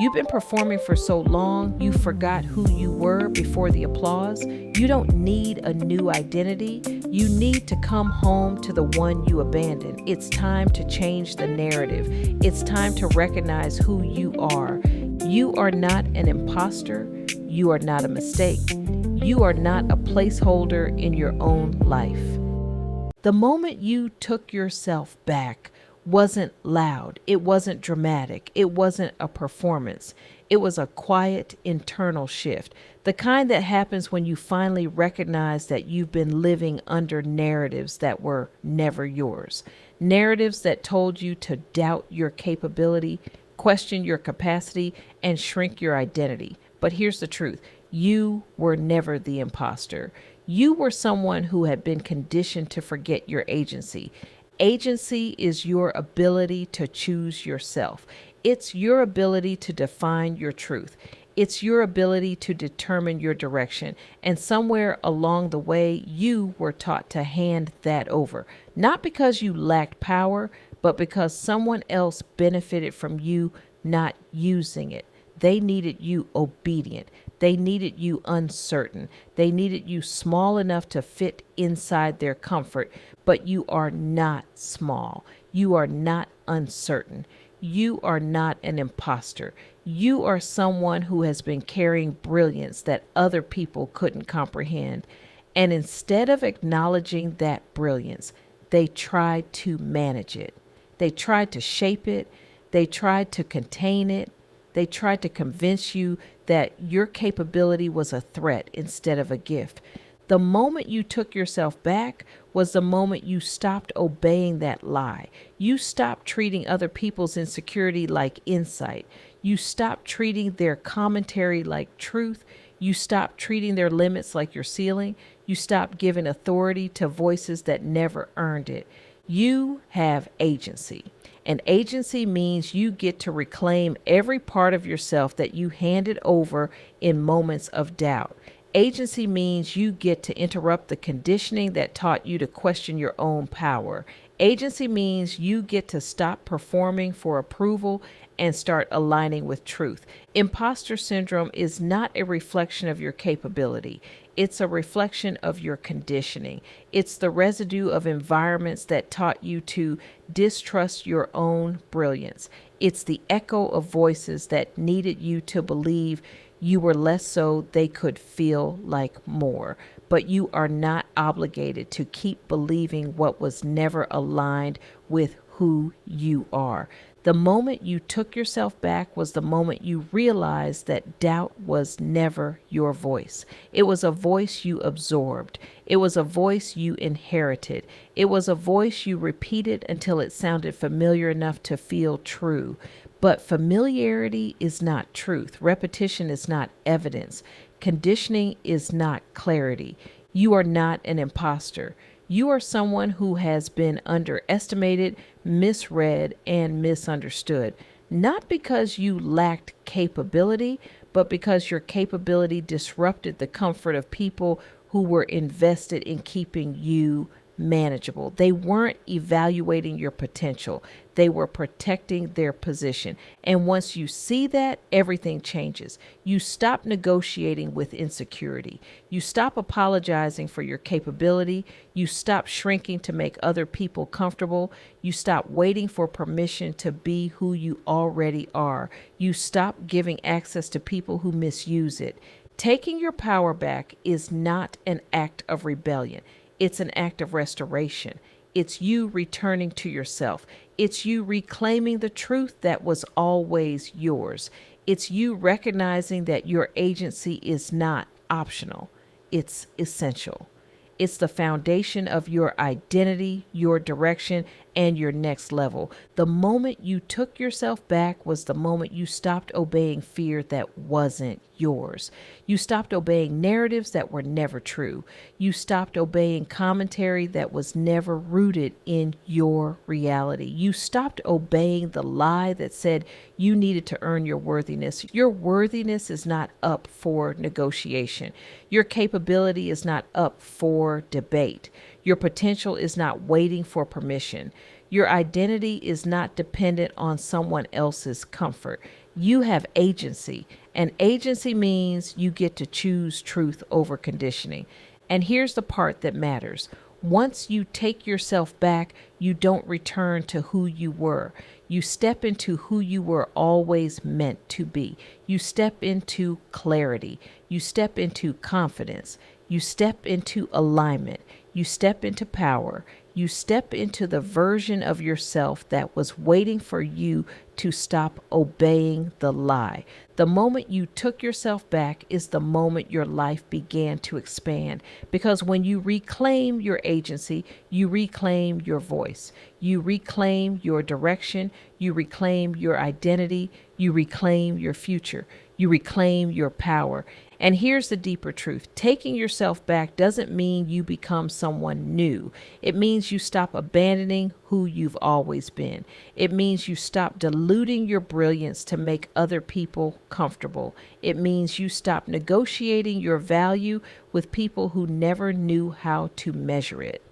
You've been performing for so long, you forgot who you were before the applause. You don't need a new identity. You need to come home to the one you abandoned. It's time to change the narrative. It's time to recognize who you are. You are not an imposter. You are not a mistake. You are not a placeholder in your own life. The moment you took yourself back wasn't loud. It wasn't dramatic. It wasn't a performance. It was a quiet internal shift. The kind that happens when you finally recognize that you've been living under narratives that were never yours. Narratives that told you to doubt your capability, question your capacity, and shrink your identity. But here's the truth. You were never the imposter. You were someone who had been conditioned to forget your agency. Agency is your ability to choose yourself. It's your ability to define your truth. It's your ability to determine your direction. And somewhere along the way, you were taught to hand that over. Not because you lacked power, but because someone else benefited from you not using it. They needed you obedient. They needed you uncertain. They needed you small enough to fit inside their comfort. But you are not small. You are not uncertain. You are not an imposter. You are someone who has been carrying brilliance that other people couldn't comprehend. And instead of acknowledging that brilliance, they tried to manage it. They tried to shape it. They tried to contain it. They tried to convince you that your capability was a threat instead of a gift. The moment you took yourself back was the moment you stopped obeying that lie. You stopped treating other people's insecurity like insight. You stopped treating their commentary like truth. You stopped treating their limits like your ceiling. You stopped giving authority to voices that never earned it. You have agency. And agency means you get to reclaim every part of yourself that you handed over in moments of doubt. Agency means you get to interrupt the conditioning that taught you to question your own power. Agency means you get to stop performing for approval and start aligning with truth. Imposter syndrome is not a reflection of your capability. It's a reflection of your conditioning. It's the residue of environments that taught you to distrust your own brilliance. It's the echo of voices that needed you to believe you were less so they could feel like more. But you are not obligated to keep believing what was never aligned with who you are. The moment you took yourself back was the moment you realized that doubt was never your voice. It was a voice you absorbed. It was a voice you inherited. It was a voice you repeated until it sounded familiar enough to feel true. But familiarity is not truth. Repetition is not evidence. Conditioning is not clarity. You are not an imposter. You are someone who has been underestimated, misread, and misunderstood. Not because you lacked capability, but because your capability disrupted the comfort of people who were invested in keeping you manageable. They weren't evaluating your potential. They were protecting their position. And once you see that, everything changes. You stop negotiating with insecurity. You stop apologizing for your capability. You stop shrinking to make other people comfortable. You stop waiting for permission to be who you already are. You stop giving access to people who misuse it. Taking your power back is not an act of rebellion. It's an act of restoration. It's you returning to yourself. It's you reclaiming the truth that was always yours. It's you recognizing that your agency is not optional. It's essential. It's the foundation of your identity, your direction, and your next level. The moment you took yourself back was the moment you stopped obeying fear that wasn't yours. You stopped obeying narratives that were never true. You stopped obeying commentary that was never rooted in your reality. You stopped obeying the lie that said you needed to earn your worthiness. Your worthiness is not up for negotiation. Your capability is not up for debate. Your potential is not waiting for permission. Your identity is not dependent on someone else's comfort. You have agency, and agency means you get to choose truth over conditioning. And here's the part that matters. Once you take yourself back, you don't return to who you were. You step into who you were always meant to be. You step into clarity. You step into confidence. You step into alignment. You step into power. You step into the version of yourself that was waiting for you to stop obeying the lie. The moment you took yourself back is the moment your life began to expand. Because when you reclaim your agency, you reclaim your voice. You reclaim your direction. You reclaim your identity. You reclaim your future. You reclaim your power. And here's the deeper truth. Taking yourself back doesn't mean you become someone new. It means you stop abandoning who you've always been. It means you stop diluting your brilliance to make other people comfortable. It means you stop negotiating your value with people who never knew how to measure it.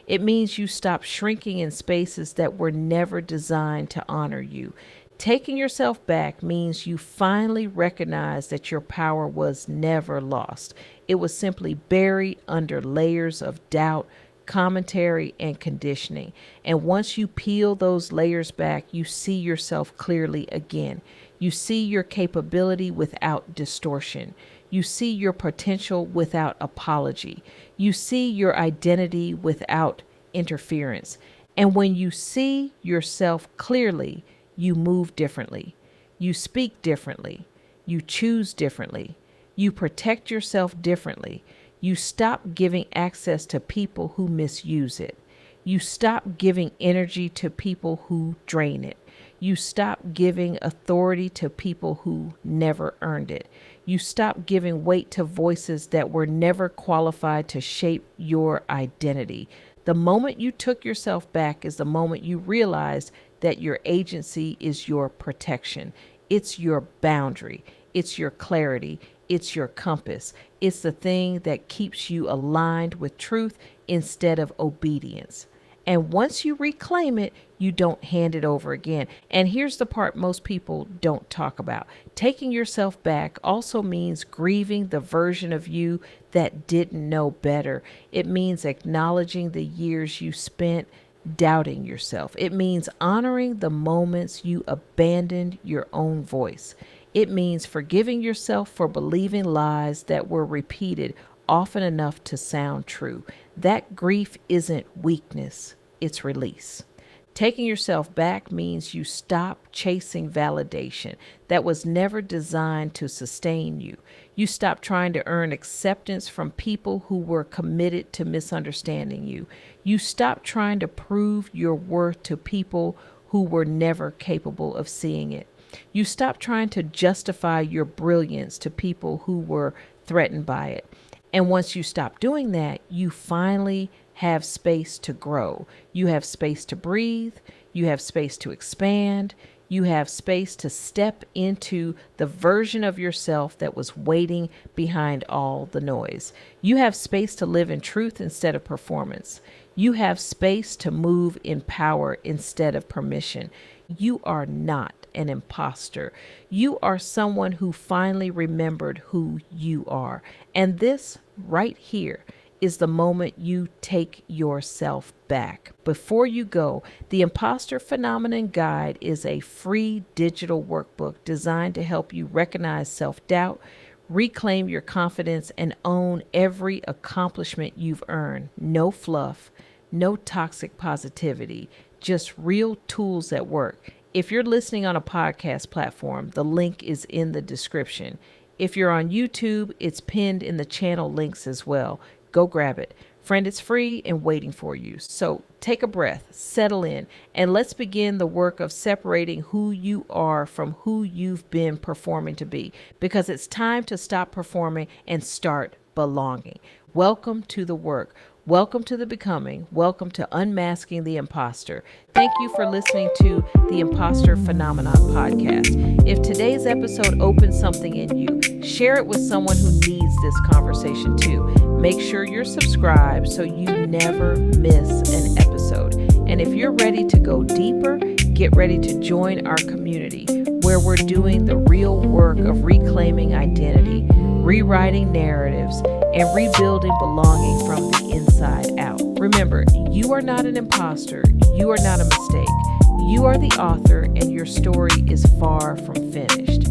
It means you stop shrinking in spaces that were never designed to honor you. Taking yourself back means you finally recognize that your power was never lost. It was simply buried under layers of doubt, commentary, and conditioning. And once you peel those layers back, you see yourself clearly again. You see your capability without distortion. You see your potential without apology. You see your identity without interference. And when you see yourself clearly, you move differently. You speak differently. You choose differently. You protect yourself differently. You stop giving access to people who misuse it. You stop giving energy to people who drain it. You stop giving authority to people who never earned it. You stop giving weight to voices that were never qualified to shape your identity. The moment you took yourself back is the moment you realized that your agency is your protection. It's your boundary. It's your clarity. It's your compass. It's the thing that keeps you aligned with truth instead of obedience. And once you reclaim it, you don't hand it over again. And here's the part most people don't talk about. Taking yourself back also means grieving the version of you that didn't know better. It means acknowledging the years you spent doubting yourself. It means honoring the moments you abandoned your own voice. It means forgiving yourself for believing lies that were repeated often enough to sound true. That grief isn't weakness, it's release. Taking yourself back means you stop chasing validation that was never designed to sustain you. You stop trying to earn acceptance from people who were committed to misunderstanding you. You stop trying to prove your worth to people who were never capable of seeing it. You stop trying to justify your brilliance to people who were threatened by it. And once you stop doing that, you finally have space to grow. You have space to breathe. You have space to expand. You have space to step into the version of yourself that was waiting behind all the noise. You have space to live in truth instead of performance. You have space to move in power instead of permission. You are not an imposter. You are someone who finally remembered who you are. And this right here is the moment you take yourself back. Before you go, the Imposter Phenomenon Guide is a free digital workbook designed to help you recognize self-doubt, reclaim your confidence, and own every accomplishment you've earned. No fluff, no toxic positivity, just real tools that work. If you're listening on a podcast platform, the link is in the description. If you're on YouTube, it's pinned in the channel links as well. Go grab it. Friend, it's free and waiting for you. So take a breath, settle in, and let's begin the work of separating who you are from who you've been performing to be, because it's time to stop performing and start belonging. Welcome to the work. Welcome to the becoming. Welcome to unmasking the imposter. Thank you for listening to the Imposter Phenomenon podcast. If today's episode opened something in you, share it with someone who needs this conversation too. Make sure you're subscribed so you never miss an episode. And if you're ready to go deeper, get ready to join our community. where we're doing the real work of reclaiming identity, rewriting narratives, and rebuilding belonging from the inside out. Remember, you are not an imposter. You are not a mistake. You are the author, and your story is far from finished.